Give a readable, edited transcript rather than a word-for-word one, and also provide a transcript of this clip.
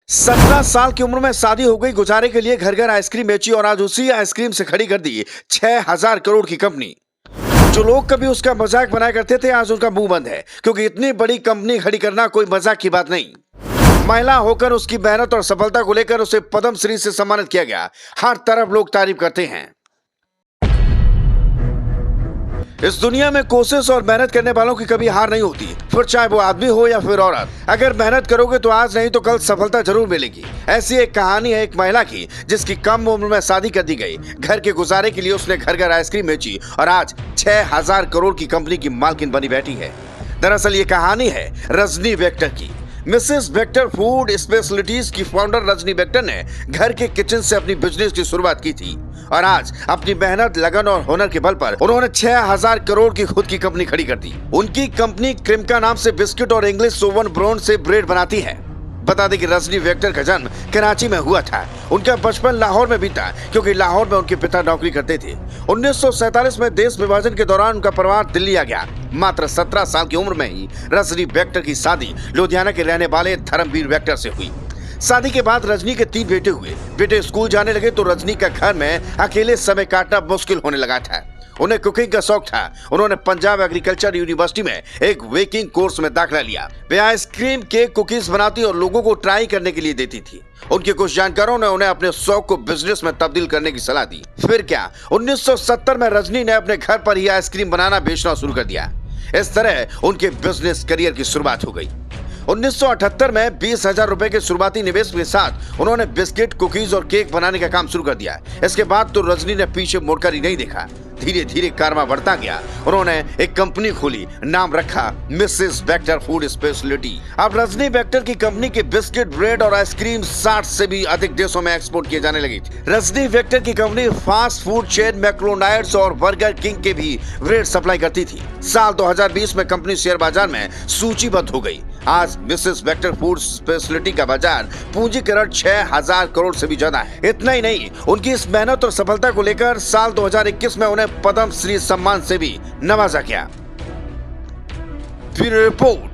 17 साल की उम्र में शादी हो गई, गुजारे के लिए घर घर आइसक्रीम बेची और आज उसी आइसक्रीम से खड़ी कर दी 6000 करोड़ की कंपनी। जो लोग कभी उसका मजाक बनाया करते थे, आज उनका मुंह बंद है, क्योंकि इतनी बड़ी कंपनी खड़ी करना कोई मजाक की बात नहीं। महिला होकर उसकी मेहनत और सफलता को लेकर उसे पद्म श्री से सम्मानित किया गया। हर तरफ लोग तारीफ करते हैं। इस दुनिया में कोशिश और मेहनत करने वालों की कभी हार नहीं होती, फिर चाहे वो आदमी हो या फिर औरत। अगर मेहनत करोगे तो आज नहीं तो कल सफलता जरूर मिलेगी। ऐसी एक कहानी है एक महिला की, जिसकी कम उम्र में शादी कर दी गई। घर के गुजारे के लिए उसने घर घर आइसक्रीम बेची और आज 6000 करोड़ की कंपनी की मालकिन बनी बैठी है। दरअसल ये कहानी है रजनी वेक्टर की। मिसेस वेक्टर फूड स्पेशलिटीज की फाउंडर रजनी वेक्टर ने घर के किचन से अपनी बिजनेस की शुरुआत की थी और आज अपनी मेहनत, लगन और हुनर के बल पर उन्होंने 6000 करोड़ की खुद की कंपनी खड़ी कर दी। उनकी कंपनी क्रिमका नाम से बिस्किट और इंग्लिश ओवन ब्रांड से ब्रेड बनाती है। बता दें कि रजनी वेक्टर का जन्म कराची में हुआ था। उनका बचपन लाहौर में बीता, क्योंकि लाहौर में उनके पिता नौकरी करते थे। 1947 में देश विभाजन के दौरान उनका परिवार दिल्ली आ गया। मात्र 17 साल की उम्र में ही रजनी वेक्टर की शादी लुधियाना के रहने वाले धर्मवीर वेक्टर से हुई। शादी के बाद रजनी के 3 बेटे हुए। बेटे स्कूल जाने लगे तो रजनी का घर में अकेले समय काटना मुश्किल होने लगा था। उन्हें कुकिंग का शौक था। उन्होंने पंजाब एग्रीकल्चर यूनिवर्सिटी में एक बेकिंग कोर्स में दाखिला लिया। वे आइसक्रीम, केक, कुकीज बनाती और लोगों को ट्राई करने के लिए देती थी। उनके कुछ जानकारों ने उन्हें अपने शौक को बिजनेस में तब्दील करने की सलाह दी। फिर क्या, 1970 में रजनी ने अपने घर पर ही आइसक्रीम बनाना बेचना शुरू कर दिया। इस तरह उनके बिजनेस करियर की शुरुआत हो गई। 1978 में 20,000 रुपए के शुरुआती निवेश के साथ उन्होंने बिस्किट, कुकीज और केक बनाने का काम शुरू कर दिया। इसके बाद तो रजनी ने पीछे मुड़कर ही नहीं देखा। धीरे धीरे कारवा बढ़ता गया। उन्होंने एक कंपनी खोली, नाम रखा मिसेस वेक्टर फूड स्पेशलिटी। अब रजनी वेक्टर की कंपनी के बिस्किट, ब्रेड और आइसक्रीम 60 से भी अधिक देशों में एक्सपोर्ट किए जाने लगी थी। रजनी वेक्टर की company fast food chain McDonald's और बर्गर किंग के भी ब्रेड सप्लाई करती थी। साल 2020 में कंपनी शेयर बाजार में सूचीबद्ध हो गई। आज मिसेस वेक्टर फूड स्पेशलिटी का बाजार पूंजीकरण 6000 करोड़ से भी ज्यादा है। इतना ही नहीं, उनकी इस मेहनत और सफलता को लेकर साल 2021 में उन्हें पद्म श्री सम्मान से भी नवाजा गया। Bureau report.